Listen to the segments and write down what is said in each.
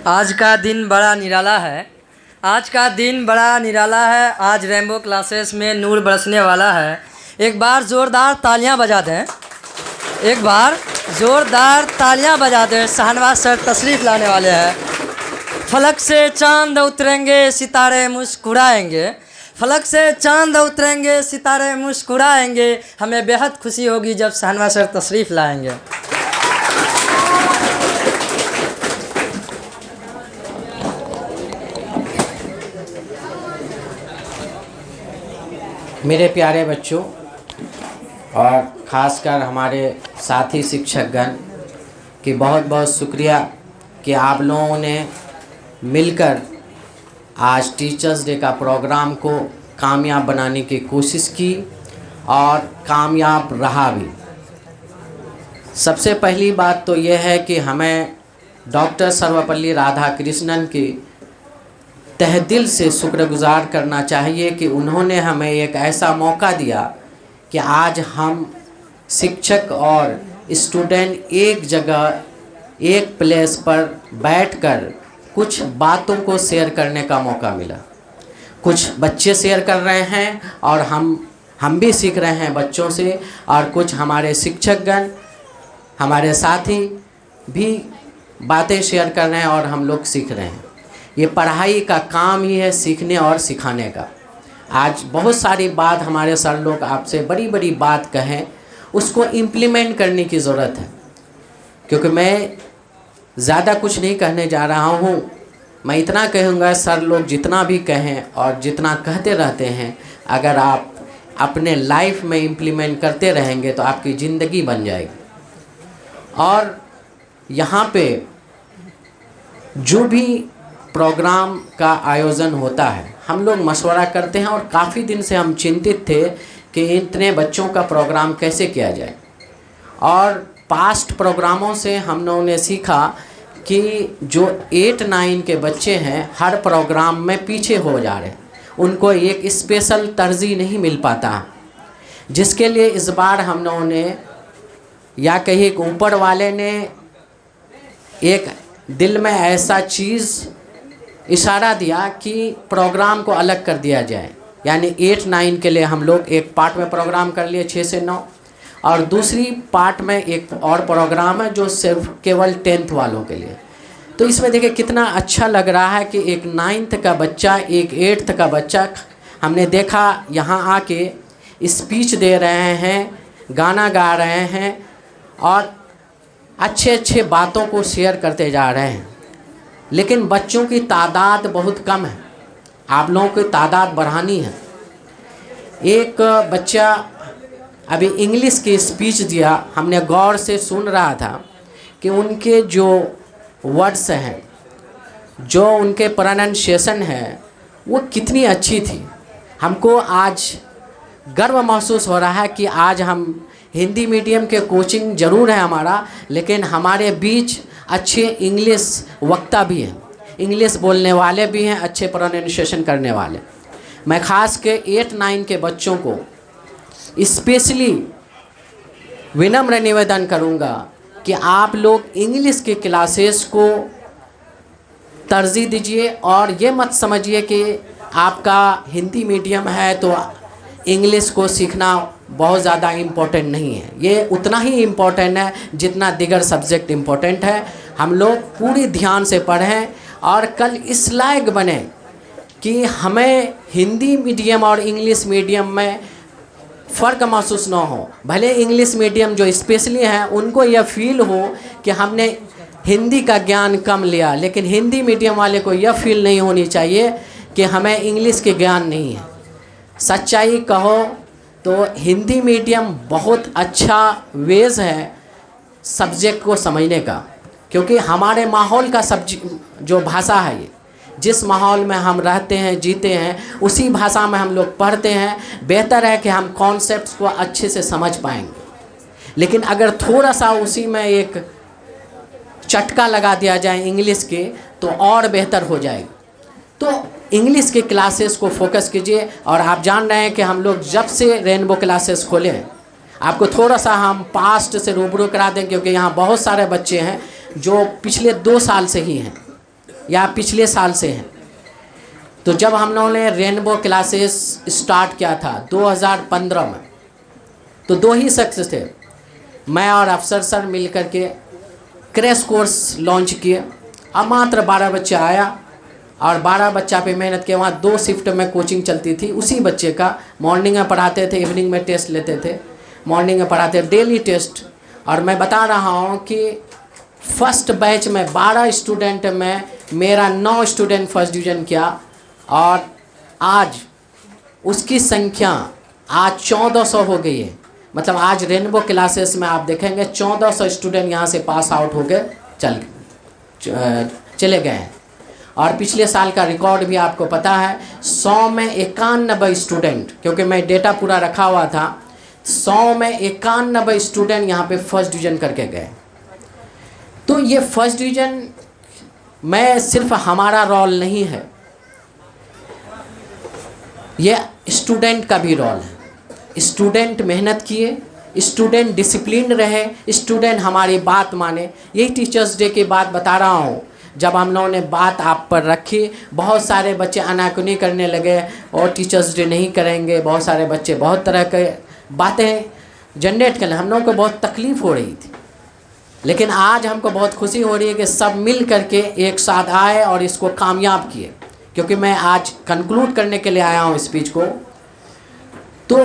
आज का दिन बड़ा निराला है। आज का दिन बड़ा निराला है। आज रेनबो क्लासेस में नूर बरसने वाला है। एक बार ज़ोरदार तालियां बजा दें। एक बार ज़ोरदार तालियां बजा दें। शाहनवाज सर तशरीफ़ लाने वाले हैं। फलक से चांद उतरेंगे, सितारे मुस्कुराएंगे। फलक से चांद उतरेंगे, सितारे मुस्कुराएंगे। हमें बेहद खुशी होगी जब शाहनवाज सर तशरीफ़ लाएंगे। मेरे प्यारे बच्चों और ख़ासकर हमारे साथी शिक्षकगण की बहुत बहुत शुक्रिया कि आप लोगों ने मिलकर आज टीचर्स डे का प्रोग्राम को कामयाब बनाने की कोशिश की और कामयाब रहा भी। सबसे पहली बात तो यह है कि हमें डॉक्टर सर्वपल्ली राधाकृष्णन की तहे दिल से शुक्रगुजार करना चाहिए कि उन्होंने हमें एक ऐसा मौका दिया कि आज हम शिक्षक और स्टूडेंट एक जगह एक प्लेस पर बैठकर कुछ बातों को शेयर करने का मौका मिला। कुछ बच्चे शेयर कर रहे हैं और हम भी सीख रहे हैं बच्चों से, और कुछ हमारे शिक्षकगण हमारे साथी भी बातें शेयर कर रहे हैं और हम लोग सीख रहे हैं। ये पढ़ाई का काम ही है, सीखने और सिखाने का। आज बहुत सारी बात हमारे सर लोग आपसे बड़ी बड़ी बात कहें, उसको इम्प्लीमेंट करने की ज़रूरत है। क्योंकि मैं ज़्यादा कुछ नहीं कहने जा रहा हूँ। मैं इतना कहूँगा, सर लोग जितना भी कहें और जितना कहते रहते हैं, अगर आप अपने लाइफ में इम्प्लीमेंट करते रहेंगे तो आपकी ज़िंदगी बन जाएगी। और यहाँ पे जो भी प्रोग्राम का आयोजन होता है, हम लोग मशवरा करते हैं और काफ़ी दिन से हम चिंतित थे कि इतने बच्चों का प्रोग्राम कैसे किया जाए। और पास्ट प्रोग्रामों से हम लोगों ने सीखा कि जो 8-9 के बच्चे हैं हर प्रोग्राम में पीछे हो जा रहे हैं, उनको एक स्पेशल तरजीह नहीं मिल पाता, जिसके लिए इस बार हम लोगों ने, या कहीं ऊपर वाले ने एक दिल में ऐसा चीज़ इशारा दिया कि प्रोग्राम को अलग कर दिया जाए। यानी 8-9 के लिए हम लोग एक पार्ट में प्रोग्राम कर लिए 6 से 9, और दूसरी पार्ट में एक और प्रोग्राम है जो सिर्फ केवल 10th वालों के लिए। तो इसमें देखिए कितना अच्छा लग रहा है कि एक 9th का बच्चा, एक 8th का बच्चा हमने देखा यहाँ आके स्पीच दे रहे हैं, गाना गा रहे हैं और अच्छे अच्छे बातों को शेयर करते जा रहे हैं। लेकिन बच्चों की तादाद बहुत कम है, आप लोगों की तादाद बढ़ानी है। एक बच्चा अभी इंग्लिश की स्पीच दिया, हमने गौर से सुन रहा था कि उनके जो वर्ड्स हैं, जो उनके प्रोनाउंसिएशन है, वो कितनी अच्छी थी। हमको आज गर्व महसूस हो रहा है कि आज हम हिंदी मीडियम के कोचिंग ज़रूर है हमारा, लेकिन हमारे बीच अच्छे इंग्लिश वक्ता भी हैं, इंग्लिश बोलने वाले भी हैं, अच्छे प्रोनाउंसिएशन करने वाले। मैं ख़ास के 8-9 के बच्चों को स्पेशली विनम्र निवेदन करूंगा कि आप लोग इंग्लिश के क्लासेस को तरजीह दीजिए और ये मत समझिए कि आपका हिंदी मीडियम है तो इंग्लिश को सीखना बहुत ज़्यादा इम्पोर्टेंट नहीं है। ये उतना ही इम्पोर्टेंट है जितना दीगर सब्जेक्ट इम्पोर्टेंट है। हम लोग पूरी ध्यान से पढ़ें और कल इस लायक बने कि हमें हिंदी मीडियम और इंग्लिश मीडियम में फ़र्क महसूस ना हो। भले इंग्लिश मीडियम जो स्पेशली हैं उनको यह फील हो कि हमने हिंदी का ज्ञान कम लिया, लेकिन हिंदी मीडियम वाले को यह फील नहीं होनी चाहिए कि हमें इंग्लिश के ज्ञान नहीं है। सच्चाई कहो तो हिंदी मीडियम बहुत अच्छा वेज है सब्जेक्ट को समझने का, क्योंकि हमारे माहौल का जो भाषा है, ये जिस माहौल में हम रहते हैं, जीते हैं, उसी भाषा में हम लोग पढ़ते हैं। बेहतर है कि हम कॉन्सेप्ट्स को अच्छे से समझ पाएंगे। लेकिन अगर थोड़ा सा उसी में एक चटका लगा दिया जाए इंग्लिश के, तो और बेहतर हो जाएगी। तो इंग्लिश के क्लासेस को फोकस कीजिए। और आप जान रहे हैं कि हम लोग जब से रेनबो क्लासेस खोले हैं, आपको थोड़ा सा हम पास्ट से रूबरू करा दें, क्योंकि यहाँ बहुत सारे बच्चे हैं जो पिछले 2 साल से ही हैं। या पिछले साल से हैं। तो जब हम लोगों ने रेनबो क्लासेस स्टार्ट किया था 2015 में, तो 2 ही शख्स थे, मैं और अफसर सर मिल कर के क्रैश कोर्स लॉन्च किए। अब मात्र 12 बच्चे आया और 12 बच्चा पे मेहनत किया। वहाँ 2 शिफ्ट में कोचिंग चलती थी। उसी बच्चे का मॉर्निंग में पढ़ाते थे, इवनिंग में टेस्ट लेते थे। मॉर्निंग में पढ़ाते डेली टेस्ट। और मैं बता रहा हूँ कि फर्स्ट बैच में 12 स्टूडेंट में मेरा 9 स्टूडेंट फर्स्ट डिवीज़न किया और आज उसकी संख्या आज 1400 हो गई है। मतलब आज रेनबो क्लासेस में आप देखेंगे 1400 स्टूडेंट यहाँ से पास आउट हो गए चले गए हैं। और पिछले साल का रिकॉर्ड भी आपको पता है, 100 में 91 स्टूडेंट, क्योंकि मैं डेटा पूरा रखा हुआ था, 100 में 91 स्टूडेंट यहाँ पे फर्स्ट डिवीज़न करके गए। तो ये फर्स्ट डिवीज़न में सिर्फ हमारा रोल नहीं है, ये स्टूडेंट का भी रोल है। स्टूडेंट मेहनत किए, स्टूडेंट डिसिप्लिन रहे, स्टूडेंट हमारी बात माने। यही टीचर्स डे की बात बता रहा हूँ। जब हम लोगों ने बात आप पर रखी, बहुत सारे बच्चे आनाकानी करने लगे और टीचर्स डे नहीं करेंगे। बहुत सारे बच्चे बहुत तरह के बातें जनरेट करने, हम लोगों को बहुत तकलीफ़ हो रही थी। लेकिन आज हमको बहुत खुशी हो रही है कि सब मिल करके एक साथ आए और इसको कामयाब किए। क्योंकि मैं आज कंक्लूड करने के लिए आया हूँ स्पीच को। तो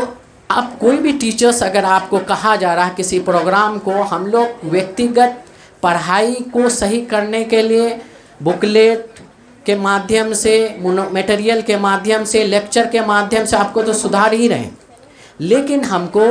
अब कोई भी टीचर्स, अगर आपको कहा जा रहा है किसी प्रोग्राम को, हम लोग व्यक्तिगत पढ़ाई को सही करने के लिए बुकलेट के माध्यम से, मटेरियल के माध्यम से, लेक्चर के माध्यम से आपको तो सुधार ही रहे हैं, लेकिन हमको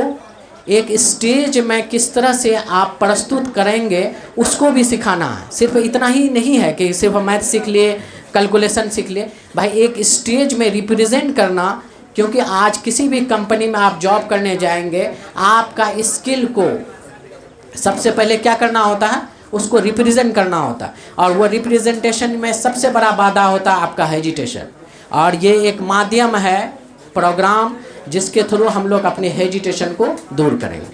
एक स्टेज में किस तरह से आप प्रस्तुत करेंगे उसको भी सिखाना है। सिर्फ इतना ही नहीं है कि सिर्फ मैथ सीख लिए, कैलकुलेशन सीख लिए। भाई एक स्टेज में रिप्रेजेंट करना, क्योंकि आज किसी भी कंपनी में आप जॉब करने जाएंगे, आपका स्किल को सबसे पहले क्या करना होता है, उसको रिप्रेजेंट करना होता है। और वो रिप्रेजेंटेशन में सबसे बड़ा बाधा होता है आपका हेजिटेशन। और ये एक माध्यम है प्रोग्राम जिसके थ्रू हम लोग अपने हेजिटेशन को दूर करेंगे।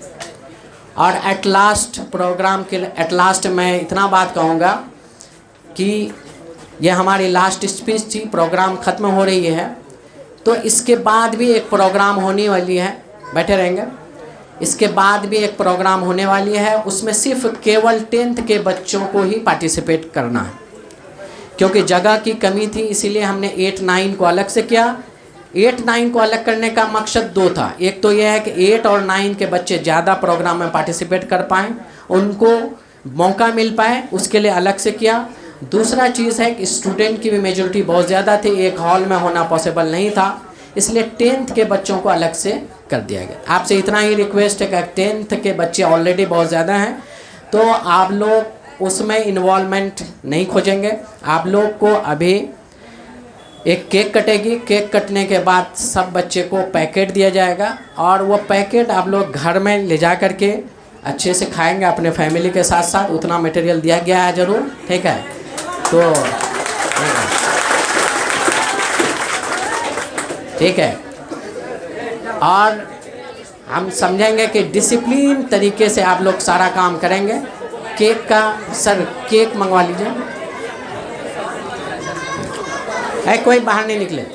और एट लास्ट प्रोग्राम के एट लास्ट मैं इतना बात कहूँगा कि ये हमारी लास्ट स्पीच थी, प्रोग्राम ख़त्म हो रही है। तो इसके बाद भी एक प्रोग्राम होने वाली है, बैठे रहेंगे। इसके बाद भी एक प्रोग्राम होने वाली है, उसमें सिर्फ केवल 10th के बच्चों को ही पार्टिसिपेट करना है। क्योंकि जगह की कमी थी, इसीलिए हमने 8-9 को अलग से किया। 8-9 को अलग करने का मकसद 2 था। एक तो यह है कि 8 और 9 के बच्चे ज़्यादा प्रोग्राम में पार्टिसिपेट कर पाएँ, उनको मौका मिल पाए, उसके लिए अलग से किया। दूसरा चीज़ है कि स्टूडेंट की भी मेजॉरिटी बहुत ज़्यादा थी, एक हॉल में होना पॉसिबल नहीं था, इसलिए 10th के बच्चों को अलग से कर दिया गया। आपसे इतना ही रिक्वेस्ट है कि 10th के बच्चे ऑलरेडी बहुत ज़्यादा हैं, तो आप लोग उसमें इन्वॉल्वमेंट नहीं खोजेंगे। आप लोग को अभी एक केक कटेगी, केक कटने के बाद सब बच्चे को पैकेट दिया जाएगा और वो पैकेट आप लोग घर में ले जा कर के अच्छे से खाएंगे अपने फैमिली के साथ साथ। उतना मटेरियल दिया गया है ज़रूर, ठीक है। तो ठीक है, और हम समझेंगे कि डिसिप्लिन तरीके से आप लोग सारा काम करेंगे। केक का सर केक मंगवा लीजिए। है कोई बाहर नहीं निकले,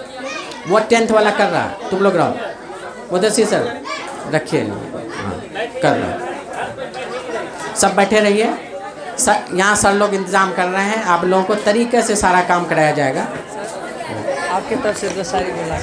वो 10th वाला कर रहा है, तुम लोग रहो उधर से सर रखिए। हाँ कर रहा है, सब बैठे रहिए। सर यहाँ सर लोग इंतज़ाम कर रहे हैं, आप लोगों को तरीके से सारा काम कराया जाएगा। आपके तरफ से तो सारी बोला